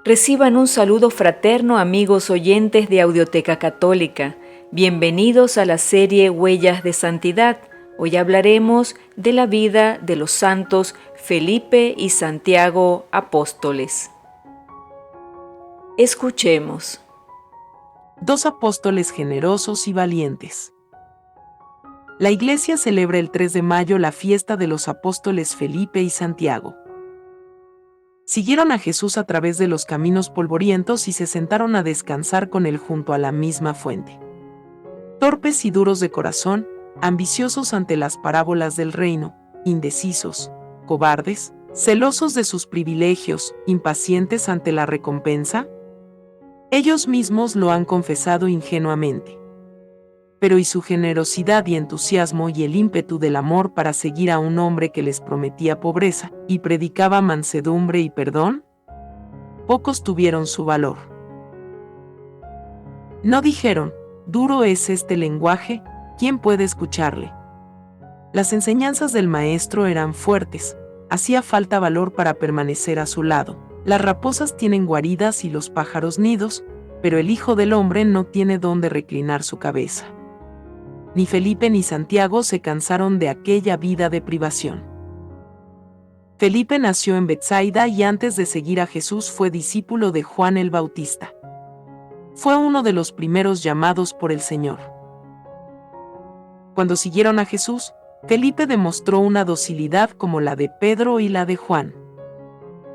Reciban un saludo fraterno, amigos oyentes de Audioteca Católica. Bienvenidos a la serie Huellas de Santidad. Hoy hablaremos de la vida de los santos Felipe y Santiago apóstoles. Escuchemos. Dos apóstoles generosos y valientes. La Iglesia celebra el 3 de mayo la fiesta de los apóstoles Felipe y Santiago. Siguieron a Jesús a través de los caminos polvorientos y se sentaron a descansar con él junto a la misma fuente. Torpes y duros de corazón, ambiciosos ante las parábolas del reino, indecisos, cobardes, celosos de sus privilegios, impacientes ante la recompensa. Ellos mismos lo han confesado ingenuamente. Pero ¿y su generosidad y entusiasmo y el ímpetu del amor para seguir a un hombre que les prometía pobreza y predicaba mansedumbre y perdón? Pocos tuvieron su valor. No dijeron, duro es este lenguaje, ¿quién puede escucharle? Las enseñanzas del maestro eran fuertes, hacía falta valor para permanecer a su lado. Las raposas tienen guaridas y los pájaros nidos, pero el Hijo del Hombre no tiene dónde reclinar su cabeza. Ni Felipe ni Santiago se cansaron de aquella vida de privación. Felipe nació en Betsaida y antes de seguir a Jesús fue discípulo de Juan el Bautista. Fue uno de los primeros llamados por el Señor. Cuando siguieron a Jesús, Felipe demostró una docilidad como la de Pedro y la de Juan.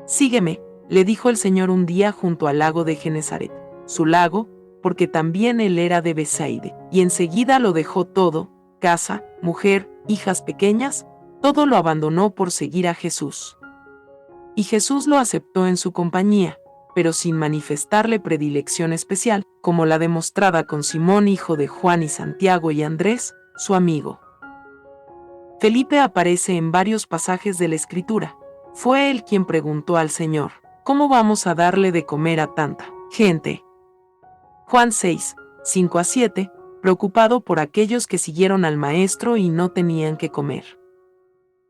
«Sígueme», le dijo el Señor un día junto al lago de Genesaret, su lago, porque también él era de Betsaida, y enseguida lo dejó todo, casa, mujer, hijas pequeñas, todo lo abandonó por seguir a Jesús. Y Jesús lo aceptó en su compañía, pero sin manifestarle predilección especial, como la demostrada con Simón, hijo de Juan, y Santiago y Andrés, su amigo. Felipe aparece en varios pasajes de la Escritura. Fue él quien preguntó al Señor, ¿cómo vamos a darle de comer a tanta gente? Juan 6, 5-7, preocupado por aquellos que siguieron al Maestro y no tenían que comer.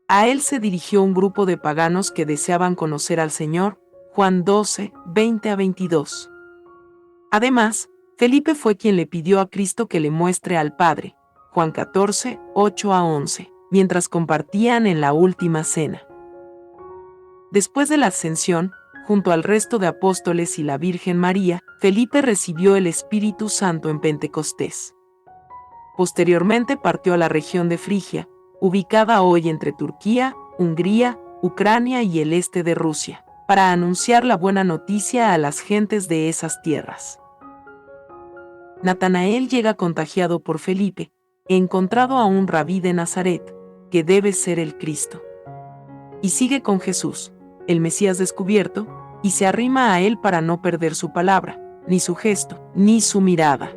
A él se dirigió un grupo de paganos que deseaban conocer al Señor, Juan 12, 20-22. Además, Felipe fue quien le pidió a Cristo que le muestre al Padre, Juan 14, 8-11, mientras compartían en la última cena. Después de la ascensión, junto al resto de apóstoles y la Virgen María, Felipe recibió el Espíritu Santo en Pentecostés. Posteriormente partió a la región de Frigia, ubicada hoy entre Turquía, Hungría, Ucrania y el este de Rusia, para anunciar la buena noticia a las gentes de esas tierras. Natanael llega contagiado por Felipe, encontrado a un rabí de Nazaret, que debe ser el Cristo. Y sigue con Jesús, el Mesías descubierto, y se arrima a él para no perder su palabra, ni su gesto, ni su mirada.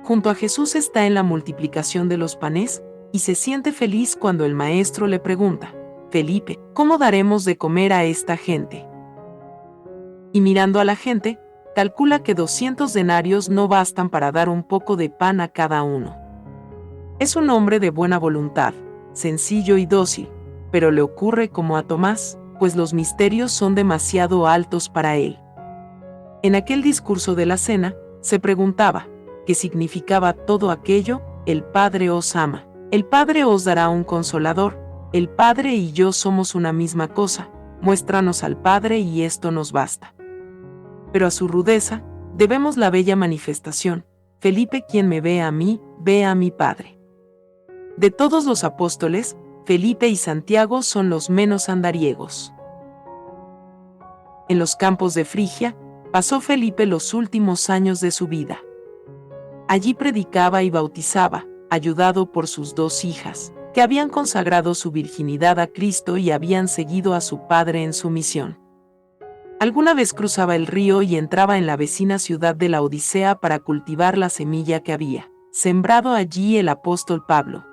Junto a Jesús está en la multiplicación de los panes, y se siente feliz cuando el maestro le pregunta, Felipe, ¿cómo daremos de comer a esta gente? Y mirando a la gente, calcula que 200 denarios no bastan para dar un poco de pan a cada uno. Es un hombre de buena voluntad, sencillo y dócil, pero le ocurre como a Tomás, pues los misterios son demasiado altos para él. En aquel discurso de la cena, se preguntaba, ¿qué significaba todo aquello? El Padre os ama, el Padre os dará un consolador, el Padre y yo somos una misma cosa, muéstranos al Padre y esto nos basta. Pero a su rudeza, debemos la bella manifestación, Felipe quien me ve a mí, ve a mi Padre. De todos los apóstoles, Felipe y Santiago son los menos andariegos. En los campos de Frigia, pasó Felipe los últimos años de su vida. Allí predicaba y bautizaba, ayudado por sus dos hijas, que habían consagrado su virginidad a Cristo y habían seguido a su padre en su misión. Alguna vez cruzaba el río y entraba en la vecina ciudad de la Odisea para cultivar la semilla que había sembrado allí el apóstol Pablo.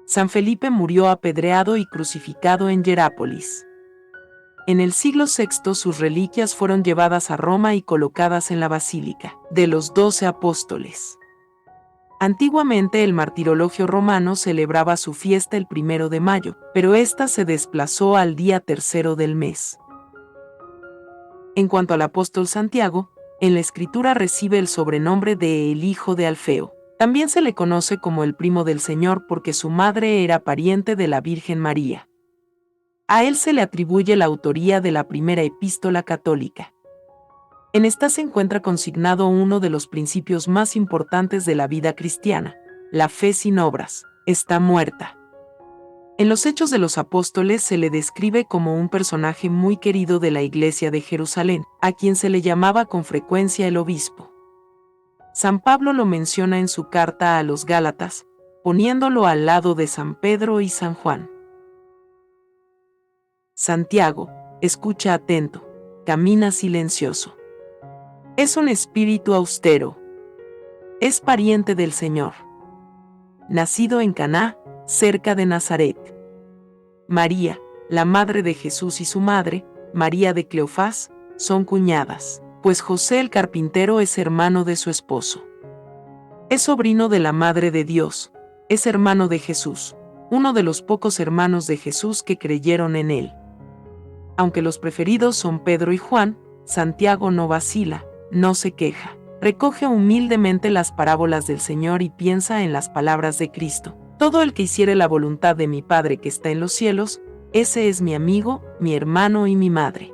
San Felipe murió apedreado y crucificado en Hierápolis. En el siglo VI sus reliquias fueron llevadas a Roma y colocadas en la Basílica de los 12 apóstoles. Antiguamente el martirologio romano celebraba su fiesta el 1 de mayo, pero esta se desplazó al día 3 del mes. En cuanto al apóstol Santiago, en la Escritura recibe el sobrenombre de el hijo de Alfeo. También se le conoce como el primo del Señor porque su madre era pariente de la Virgen María. A él se le atribuye la autoría de la primera epístola católica. En esta se encuentra consignado uno de los principios más importantes de la vida cristiana: la fe sin obras está muerta. En los Hechos de los Apóstoles se le describe como un personaje muy querido de la Iglesia de Jerusalén, a quien se le llamaba con frecuencia el obispo. San Pablo lo menciona en su carta a los Gálatas, poniéndolo al lado de San Pedro y San Juan. Santiago, escucha atento, camina silencioso. Es un espíritu austero. Es pariente del Señor. Nacido en Caná, cerca de Nazaret. María, la madre de Jesús, y su madre, María de Cleofás, son cuñadas, pues José el carpintero es hermano de su esposo. Es sobrino de la Madre de Dios, es hermano de Jesús, uno de los pocos hermanos de Jesús que creyeron en él. Aunque los preferidos son Pedro y Juan, Santiago no vacila, no se queja. Recoge humildemente las parábolas del Señor y piensa en las palabras de Cristo: todo el que hiciere la voluntad de mi Padre que está en los cielos, ese es mi amigo, mi hermano y mi madre.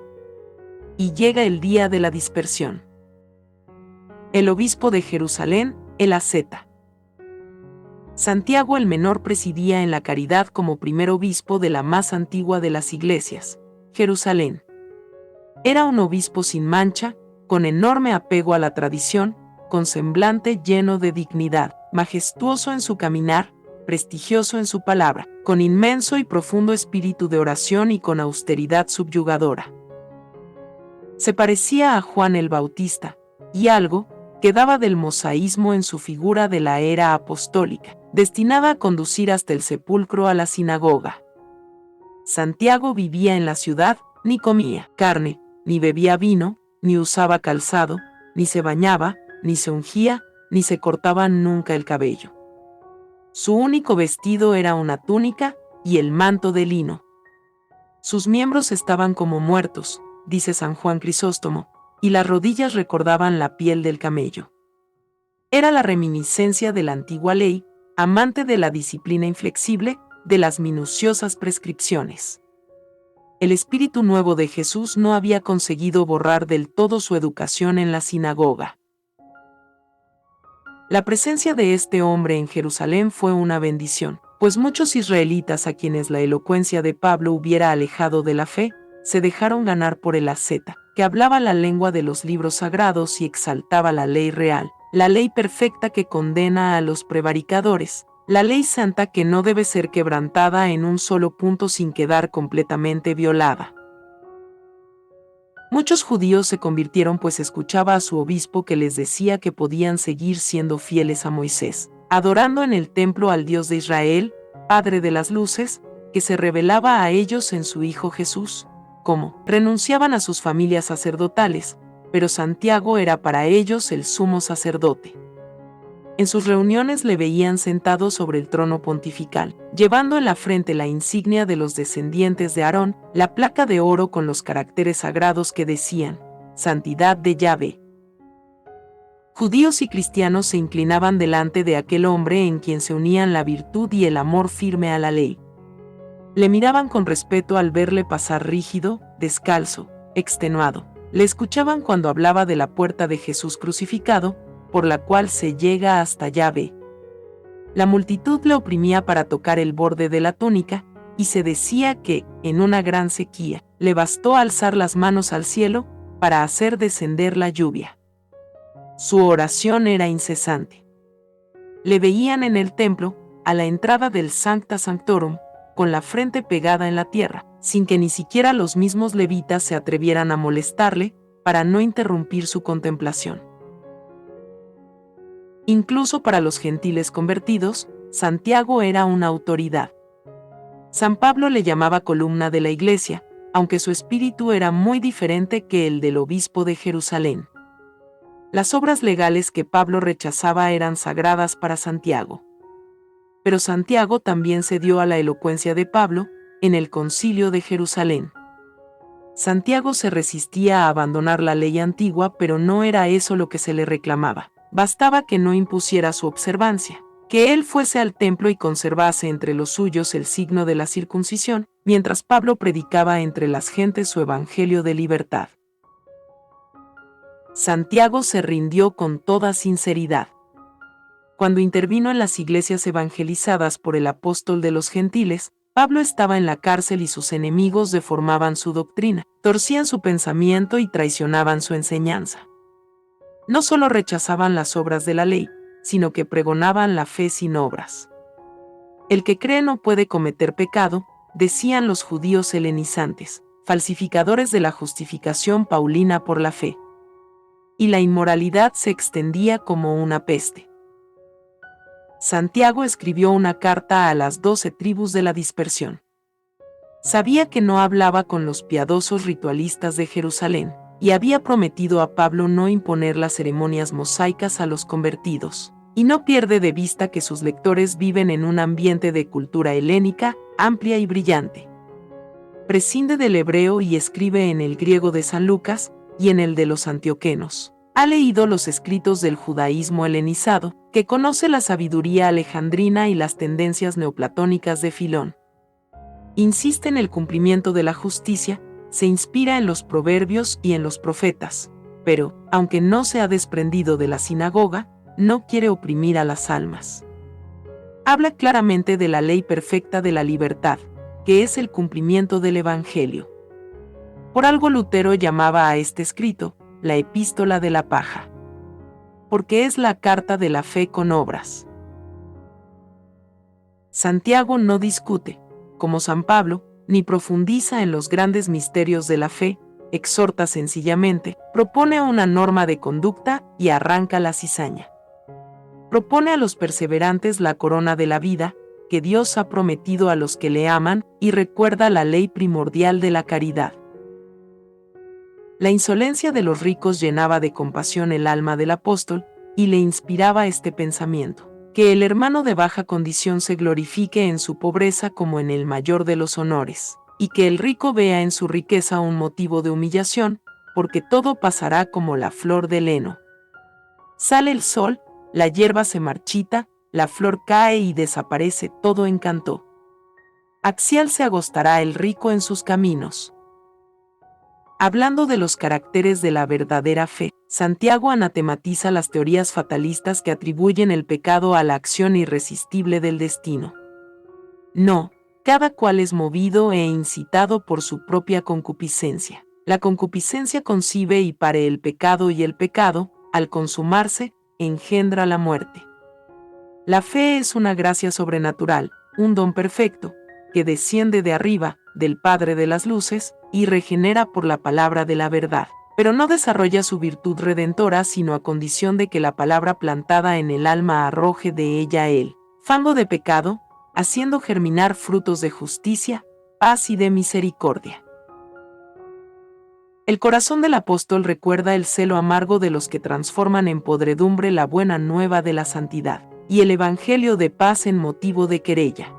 Y llega el día de la dispersión. El obispo de Jerusalén, el asceta. Santiago el Menor presidía en la caridad como primer obispo de la más antigua de las iglesias, Jerusalén. Era un obispo sin mancha, con enorme apego a la tradición, con semblante lleno de dignidad, majestuoso en su caminar, prestigioso en su palabra, con inmenso y profundo espíritu de oración y con austeridad subyugadora. Se parecía a Juan el Bautista, y algo quedaba del mosaísmo en su figura de la era apostólica, destinada a conducir hasta el sepulcro a la sinagoga. Santiago vivía en la ciudad, ni comía carne, ni bebía vino, ni usaba calzado, ni se bañaba, ni se ungía, ni se cortaba nunca el cabello. Su único vestido era una túnica y el manto de lino. Sus miembros estaban como muertos, dice San Juan Crisóstomo, y las rodillas recordaban la piel del camello. Era la reminiscencia de la antigua ley, amante de la disciplina inflexible, de las minuciosas prescripciones. El Espíritu Nuevo de Jesús no había conseguido borrar del todo su educación en la sinagoga. La presencia de este hombre en Jerusalén fue una bendición, pues muchos israelitas a quienes la elocuencia de Pablo hubiera alejado de la fe, se dejaron ganar por el asceta, que hablaba la lengua de los libros sagrados y exaltaba la ley real, la ley perfecta que condena a los prevaricadores, la ley santa que no debe ser quebrantada en un solo punto sin quedar completamente violada. Muchos judíos se convirtieron pues escuchaba a su obispo que les decía que podían seguir siendo fieles a Moisés, adorando en el templo al Dios de Israel, Padre de las luces, que se revelaba a ellos en su Hijo Jesús. Como renunciaban a sus familias sacerdotales, pero Santiago era para ellos el sumo sacerdote. En sus reuniones le veían sentado sobre el trono pontifical, llevando en la frente la insignia de los descendientes de Aarón, la placa de oro con los caracteres sagrados que decían: Santidad de Yahvé. Judíos y cristianos se inclinaban delante de aquel hombre en quien se unían la virtud y el amor firme a la ley. Le miraban con respeto al verle pasar rígido, descalzo, extenuado. Le escuchaban cuando hablaba de la puerta de Jesús crucificado, por la cual se llega hasta Yahvé. La multitud le oprimía para tocar el borde de la túnica, y se decía que, en una gran sequía, le bastó alzar las manos al cielo para hacer descender la lluvia. Su oración era incesante. Le veían en el templo, a la entrada del Sancta Sanctorum, con la frente pegada en la tierra, sin que ni siquiera los mismos levitas se atrevieran a molestarle, para no interrumpir su contemplación. Incluso para los gentiles convertidos, Santiago era una autoridad. San Pablo le llamaba columna de la iglesia, aunque su espíritu era muy diferente que el del obispo de Jerusalén. Las obras legales que Pablo rechazaba eran sagradas para Santiago. Pero Santiago también cedió a la elocuencia de Pablo en el Concilio de Jerusalén. Santiago se resistía a abandonar la ley antigua, pero no era eso lo que se le reclamaba. Bastaba que no impusiera su observancia, que él fuese al templo y conservase entre los suyos el signo de la circuncisión, mientras Pablo predicaba entre las gentes su evangelio de libertad. Santiago se rindió con toda sinceridad. Cuando intervino en las iglesias evangelizadas por el apóstol de los gentiles, Pablo estaba en la cárcel y sus enemigos deformaban su doctrina, torcían su pensamiento y traicionaban su enseñanza. No solo rechazaban las obras de la ley, sino que pregonaban la fe sin obras. El que cree no puede cometer pecado, decían los judíos helenizantes, falsificadores de la justificación paulina por la fe. Y la inmoralidad se extendía como una peste. Santiago escribió una carta a las 12 tribus de la dispersión. Sabía que no hablaba con los piadosos ritualistas de Jerusalén, y había prometido a Pablo no imponer las ceremonias mosaicas a los convertidos, y no pierde de vista que sus lectores viven en un ambiente de cultura helénica, amplia y brillante. Prescinde del hebreo y escribe en el griego de San Lucas y en el de los antioquenos. Ha leído los escritos del judaísmo helenizado, que conoce la sabiduría alejandrina y las tendencias neoplatónicas de Filón. Insiste en el cumplimiento de la justicia, se inspira en los proverbios y en los profetas, pero, aunque no se ha desprendido de la sinagoga, no quiere oprimir a las almas. Habla claramente de la ley perfecta de la libertad, que es el cumplimiento del Evangelio. Por algo Lutero llamaba a este escrito la epístola de la paja, porque es la carta de la fe con obras. Santiago no discute, como San Pablo, ni profundiza en los grandes misterios de la fe, exhorta sencillamente, propone una norma de conducta y arranca la cizaña. Propone a los perseverantes la corona de la vida, que Dios ha prometido a los que le aman, y recuerda la ley primordial de la caridad. La insolencia de los ricos llenaba de compasión el alma del apóstol, y le inspiraba este pensamiento: que el hermano de baja condición se glorifique en su pobreza como en el mayor de los honores, y que el rico vea en su riqueza un motivo de humillación, porque todo pasará como la flor del heno. Sale el sol, la hierba se marchita, la flor cae y desaparece todo encanto. Axial se agostará el rico en sus caminos. Hablando de los caracteres de la verdadera fe, Santiago anatematiza las teorías fatalistas que atribuyen el pecado a la acción irresistible del destino. No, cada cual es movido e incitado por su propia concupiscencia. La concupiscencia concibe y pare el pecado, y el pecado, al consumarse, engendra la muerte. La fe es una gracia sobrenatural, un don perfecto, que desciende de arriba, del Padre de las luces, y regenera por la palabra de la verdad, pero no desarrolla su virtud redentora sino a condición de que la palabra plantada en el alma arroje de ella el fango de pecado, haciendo germinar frutos de justicia, paz y de misericordia. El corazón del apóstol recuerda el celo amargo de los que transforman en podredumbre la buena nueva de la santidad, y el evangelio de paz en motivo de querella.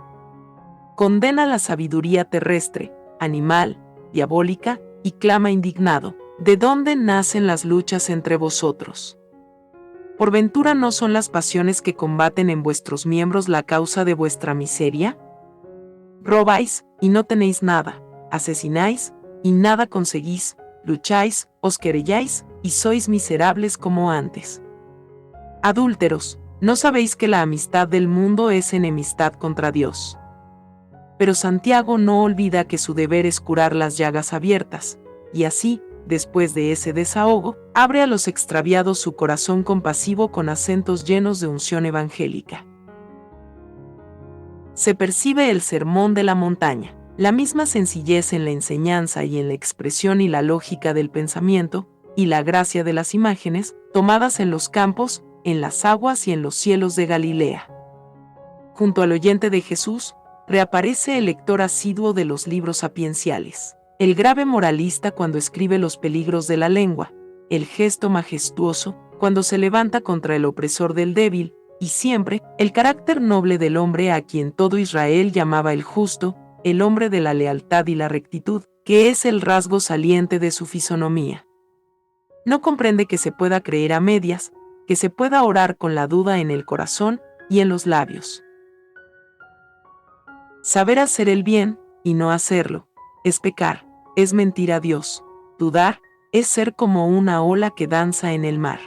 Condena la sabiduría terrestre, animal, diabólica, y clama indignado: ¿de dónde nacen las luchas entre vosotros? ¿Por ventura no son las pasiones que combaten en vuestros miembros la causa de vuestra miseria? Robáis, y no tenéis nada; asesináis, y nada conseguís; lucháis, os querelláis, y sois miserables como antes. Adúlteros, ¿no sabéis que la amistad del mundo es enemistad contra Dios? Pero Santiago no olvida que su deber es curar las llagas abiertas, y así, después de ese desahogo, abre a los extraviados su corazón compasivo con acentos llenos de unción evangélica. Se percibe el sermón de la montaña, la misma sencillez en la enseñanza y en la expresión y la lógica del pensamiento, y la gracia de las imágenes, tomadas en los campos, en las aguas y en los cielos de Galilea. Junto al oyente de Jesús, reaparece el lector asiduo de los libros sapienciales, el grave moralista cuando escribe los peligros de la lengua, el gesto majestuoso cuando se levanta contra el opresor del débil, y siempre el carácter noble del hombre a quien todo Israel llamaba el justo, el hombre de la lealtad y la rectitud, que es el rasgo saliente de su fisonomía. No comprende que se pueda creer a medias, que se pueda orar con la duda en el corazón y en los labios. Saber hacer el bien y no hacerlo es pecar, es mentir a Dios. Dudar es ser como una ola que danza en el mar.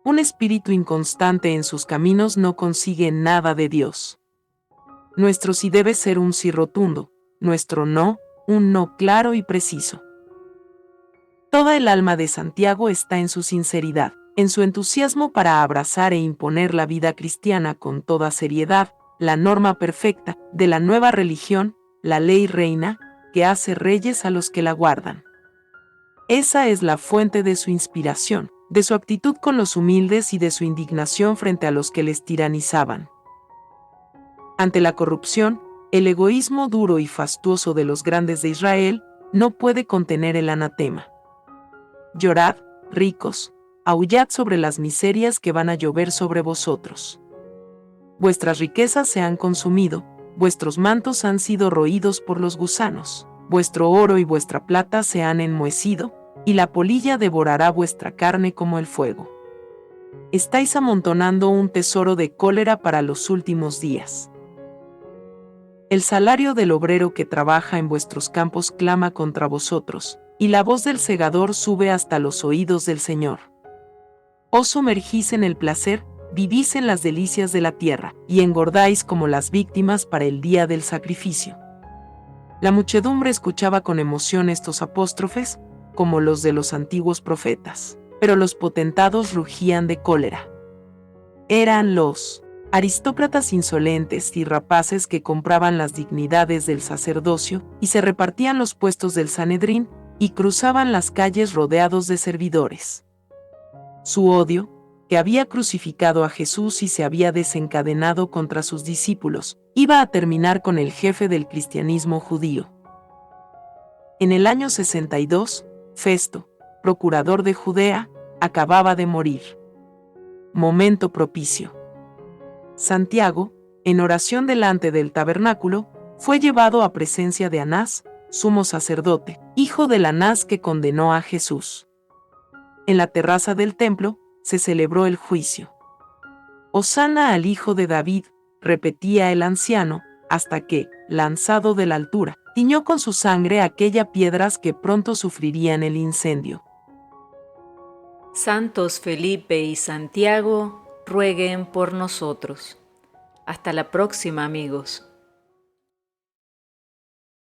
Un espíritu inconstante en sus caminos no consigue nada de Dios. Nuestro sí debe ser un sí rotundo, nuestro no, un no claro y preciso. Toda el alma de Santiago está en su sinceridad, en su entusiasmo para abrazar e imponer la vida cristiana con toda seriedad, la norma perfecta de la nueva religión, la ley reina, que hace reyes a los que la guardan. Esa es la fuente de su inspiración, de su actitud con los humildes y de su indignación frente a los que les tiranizaban. Ante la corrupción, el egoísmo duro y fastuoso de los grandes de Israel no puede contener el anatema. Llorad, ricos, aullad sobre las miserias que van a llover sobre vosotros. Vuestras riquezas se han consumido, vuestros mantos han sido roídos por los gusanos, vuestro oro y vuestra plata se han enmohecido, y la polilla devorará vuestra carne como el fuego. Estáis amontonando un tesoro de cólera para los últimos días. El salario del obrero que trabaja en vuestros campos clama contra vosotros, y la voz del segador sube hasta los oídos del Señor. Os sumergís en el placer, vivís en las delicias de la tierra, y engordáis como las víctimas para el día del sacrificio. La muchedumbre escuchaba con emoción estos apóstrofes, como los de los antiguos profetas, pero los potentados rugían de cólera. Eran los aristócratas insolentes y rapaces que compraban las dignidades del sacerdocio y se repartían los puestos del Sanedrín y cruzaban las calles rodeados de servidores. Su odio, que había crucificado a Jesús y se había desencadenado contra sus discípulos, iba a terminar con el jefe del cristianismo judío. En el año 62, Festo, procurador de Judea, acababa de morir. Momento propicio. Santiago, en oración delante del tabernáculo, fue llevado a presencia de Anás, sumo sacerdote, hijo del Anás que condenó a Jesús. En la terraza del templo se celebró el juicio. Hosana al hijo de David, repetía el anciano, hasta que, lanzado de la altura, tiñó con su sangre aquellas piedras que pronto sufrirían el incendio. Santos Felipe y Santiago, rueguen por nosotros. Hasta la próxima, amigos.